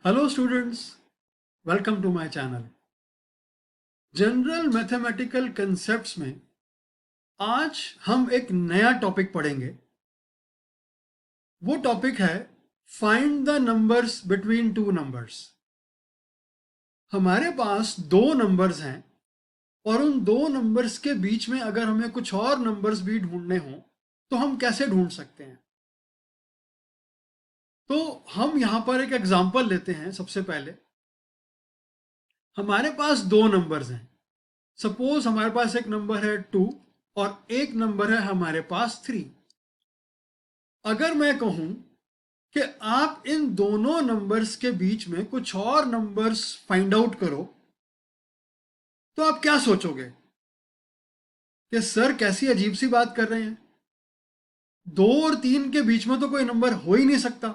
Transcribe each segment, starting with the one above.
Hello students, welcome to my channel. General mathematical concepts में आज हम एक नया टॉपिक पढ़ेंगे। वो टॉपिक है find the numbers between two numbers. हमारे पास दो नंबर्स हैं और उन दो नंबर्स के बीच में अगर हमें कुछ और नंबर्स भी ढूंढने हों तो हम कैसे ढूंढ सकते हैं। तो हम यहाँ पर एक एग्जांपल लेते हैं। सबसे पहले हमारे पास दो नंबर्स हैं। सपोज हमारे पास एक नंबर है 2 और एक नंबर है हमारे पास 3। अगर मैं कहूं कि आप इन दोनों नंबर्स के बीच में कुछ और नंबर्स फाइंड आउट करो, तो आप क्या सोचोगे कि सर कैसी अजीब सी बात कर रहे हैं। 2 और 3 के बीच में तो कोई नंबर हो ही नहीं सकता।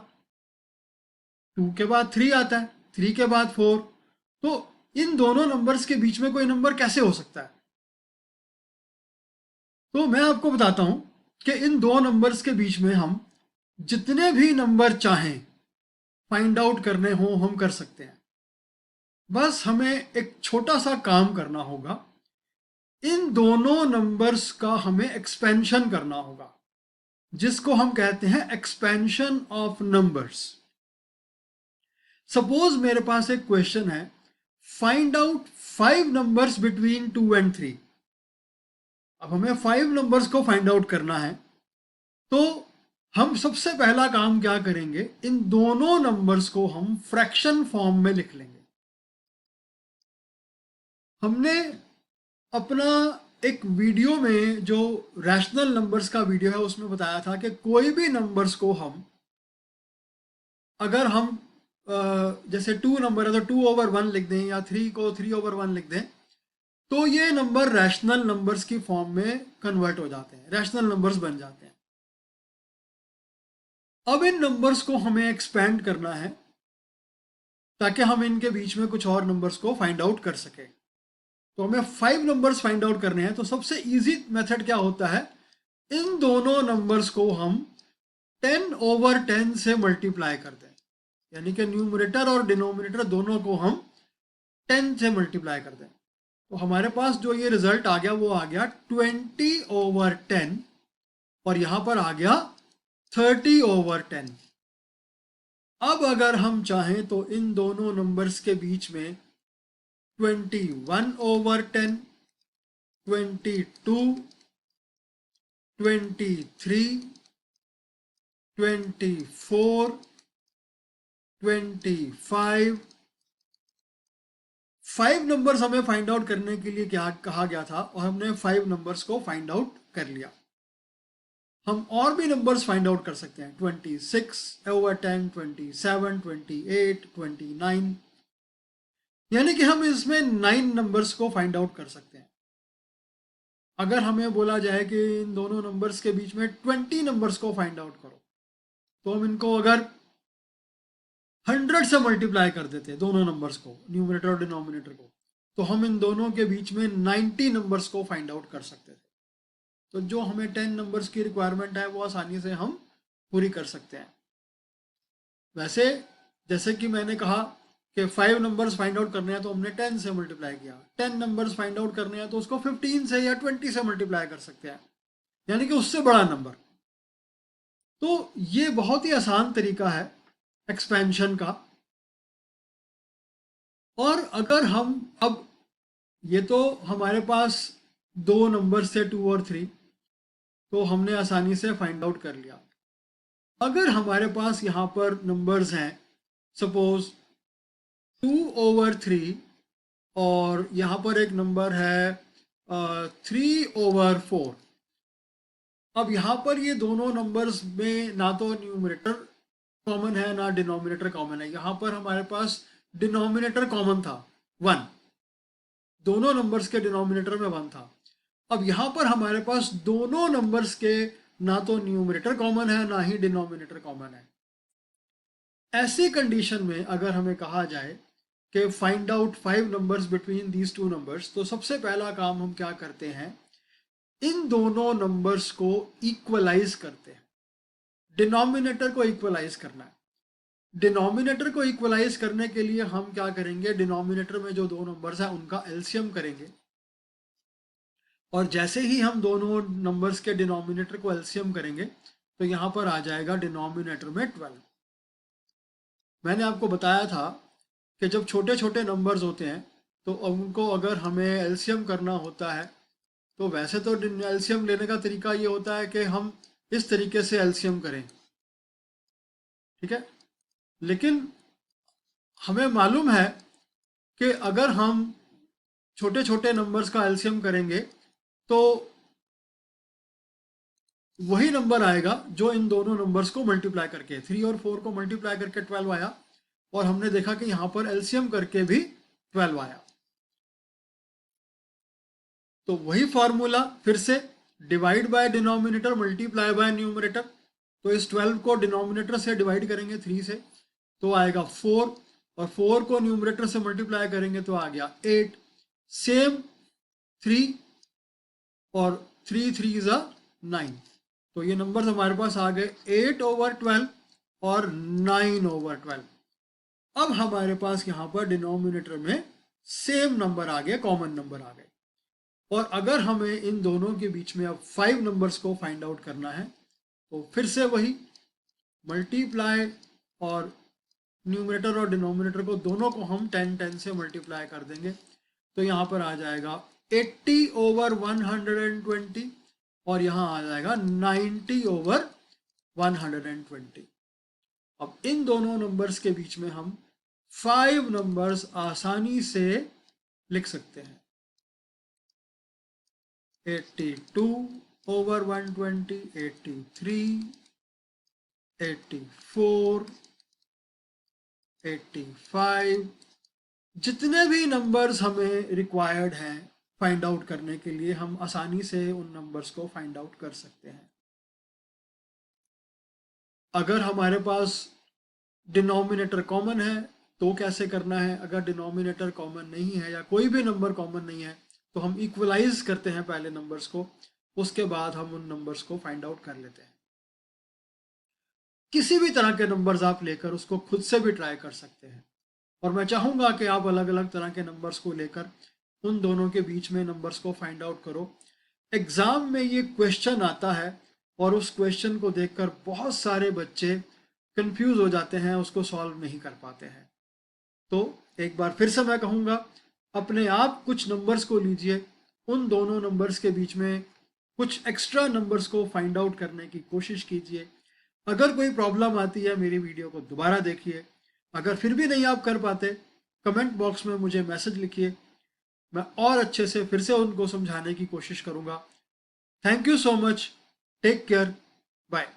2 के बाद 3 आता है, 3 के बाद 4, तो इन दोनों नंबर्स के बीच में कोई नंबर कैसे हो सकता है। तो मैं आपको बताता हूं कि इन दो नंबर्स के बीच में हम जितने भी नंबर चाहें फाइंड आउट करने हो हम कर सकते हैं। बस हमें एक छोटा सा काम करना होगा। इन दोनों नंबर्स का हमें एक्सपेंशन करना होगा, जिसको हम कहते हैं एक्सपेंशन ऑफ नंबर्स। सपोज मेरे पास एक क्वेश्चन है, find out 5 numbers between 2 and 3। अब हमें 5 नंबर्स को फाइंड आउट करना है, तो हम सबसे पहला काम क्या करेंगे, इन दोनों नंबर्स को हम फ्रैक्शन फॉर्म में लिख लेंगे। हमने अपना एक वीडियो में जो रैशनल नंबर्स का वीडियो है उसमें बताया था कि कोई भी नंबर्स को हम अगर हम जैसे 2 नंबर है तो 2/1 लिख दें या 3 को 3/1 लिख दें, तो ये नंबर रैशनल नंबर्स की फॉर्म में कन्वर्ट हो जाते हैं, रैशनल नंबर्स बन जाते हैं। अब इन नंबर्स को हमें एक्सपेंड करना है ताकि हम इनके बीच में कुछ और नंबर्स को फाइंड आउट कर सकें। तो हमें 5 नंबर्स फाइंड आउट करने हैं, तो सबसे इजी मेथड क्या होता है, इन दोनों नंबर्स को हम 10/10 से मल्टीप्लाई कर दें। यानी कि न्यूमरेटर और डिनोमिनेटर दोनों को हम 10 से मल्टीप्लाई कर दें। तो हमारे पास जो ये रिजल्ट आ गया वो आ गया 20/10 और यहां पर आ गया 30/10। अब अगर हम चाहें तो इन दोनों नंबर्स के बीच में 21/10, 22, 23, 24, 25, 5 नंबर्स हमें फाइंड आउट करने के लिए क्या कहा गया था और हमने 5 नंबर्स को फाइंड आउट कर लिया। हम और भी नंबर्स फाइंड आउट कर सकते हैं, 26/10, 27, 28, 29, यानी कि हम इसमें 9 नंबर्स को फाइंड आउट कर सकते हैं। अगर हमें बोला जाए कि इन दोनों नंबर्स के बीच में 20 नंबर्स को फाइंड आउट करो, तो हम इनको अगर 100 से मल्टीप्लाई कर देते दोनों नंबर्स को, न्यूमरेटर और डिनोमिनेटर को, तो हम इन दोनों के बीच में 90 नंबर्स को फाइंड आउट कर सकते थे। तो जो हमें 10 नंबर्स की रिक्वायरमेंट है वो आसानी से हम पूरी कर सकते हैं। वैसे जैसे कि मैंने कहा कि 5 नंबर्स फाइंड आउट करने हैं तो हमने 10 से मल्टीप्लाई किया, 10 नंबर्स फाइंड आउट करने हैं तो उसको 15 से या 20 से मल्टीप्लाई कर सकते हैं, यानी कि उससे बड़ा नंबर। तो ये बहुत ही आसान तरीका है एक्सपेंशन का। और अगर हम अब ये तो हमारे पास दो नंबर से 2 और 3, तो हमने आसानी से फाइंड आउट कर लिया। अगर हमारे पास यहाँ पर नंबर्स हैं, सपोज 2/3 और यहाँ पर एक नंबर है 3/4। अब यहाँ पर ये दोनों नंबर्स में ना तो न्यूमरेटर कॉमन है ना डिनोमिनेटर कॉमन है। यहाँ पर हमारे पास डिनोमिनेटर कॉमन था 1, दोनों नंबर्स के डिनोमिनेटर में 1 था। अब यहाँ पर हमारे पास दोनों नंबर्स के ना तो न्यूमरेटर कॉमन है ना ही डिनोमिनेटर कॉमन है। ऐसी कंडीशन में अगर हमें कहा जाए कि find out 5 numbers between these two numbers, तो सबसे पहला काम हम क्या करते हैं, इन दोनों नंबर्स को इक्वलाइज करते हैं। डिनोमिनेटर को इक्वलाइज करना है। डिनोमिनेटर को इक्वलाइज करने के लिए हम क्या करेंगे, डिनोमिनेटर में जो दो नंबर्स हैं उनका एलसीएम करेंगे, और जैसे ही हम दोनों नंबर्स के डिनोमिनेटर को एलसीएम करेंगे तो यहाँ पर आ जाएगा डिनोमिनेटर में 12। मैंने आपको बताया था कि जब छोटे छोटे नंबर्स होते हैं तो उनको अगर हमें एलसीएम करना होता है तो वैसे तो एलसीएम लेने का तरीका ये होता है कि हम इस तरीके से एलसीएम करें, ठीक है, लेकिन हमें मालूम है कि अगर हम छोटे छोटे नंबर्स का एलसीएम करेंगे तो वही नंबर आएगा जो इन दोनों नंबर्स को मल्टीप्लाई करके, 3 और 4 को मल्टीप्लाई करके 12 आया, और हमने देखा कि यहां पर एलसीएम करके भी 12 आया। तो वही फॉर्मूला फिर से, divide by denominator multiply by numerator. तो इस 12 को डिनोमिनेटर से डिवाइड करेंगे 3 से तो आएगा 4, और 4 को न्यूमरेटर से मल्टीप्लाई करेंगे तो आ गया 8। सेम 3 और 3 3 इज 9। तो ये नंबर हमारे पास आ गए 8/12 और 9/12। अब हमारे पास यहाँ पर डिनोमिनेटर में सेम नंबर आ गए, कॉमन नंबर आ गए। और अगर हमें इन दोनों के बीच में अब 5 नंबर्स को फाइंड आउट करना है तो फिर से वही मल्टीप्लाई, और न्यूमरेटर और डिनोमिनेटर को दोनों को हम 10 से मल्टीप्लाई कर देंगे तो यहाँ पर आ जाएगा 80/120, और यहाँ आ जाएगा 90/120। अब इन दोनों नंबर्स के बीच में हम 5 नंबर्स आसानी से लिख सकते हैं। 82/120, 83, 84, 85, जितने भी नंबर्स हमें रिक्वायर्ड हैं फाइंड आउट करने के लिए, हम आसानी से उन नंबर्स को फाइंड आउट कर सकते हैं। अगर हमारे पास डिनोमिनेटर कॉमन है तो कैसे करना है, अगर डिनोमिनेटर कॉमन नहीं है या कोई भी नंबर कॉमन नहीं है तो हम इक्वलाइज करते हैं पहले नंबर्स को, उसके बाद हम उन नंबर्स को फाइंड आउट कर लेते हैं। किसी भी तरह के नंबर्स आप लेकर उसको खुद से भी ट्राई कर सकते हैं, और मैं चाहूँगा कि आप अलग अलग तरह के नंबर्स को लेकर उन दोनों के बीच में नंबर्स को फाइंड आउट करो। एग्ज़ाम में ये क्वेश्चन आता है और उस क्वेश्चन को देखकर बहुत सारे बच्चे कंफ्यूज हो जाते हैं, उसको सॉल्व नहीं कर पाते हैं। तो एक बार फिर से मैं कहूँगा, अपने आप कुछ नंबर्स को लीजिए, उन दोनों नंबर्स के बीच में कुछ एक्स्ट्रा नंबर्स को फाइंड आउट करने की कोशिश कीजिए। अगर कोई प्रॉब्लम आती है मेरी वीडियो को दोबारा देखिए, अगर फिर भी नहीं आप कर पाते कमेंट बॉक्स में मुझे मैसेज लिखिए, मैं और अच्छे से फिर से उनको समझाने की कोशिश करूँगा। Thank you so much, take care, bye.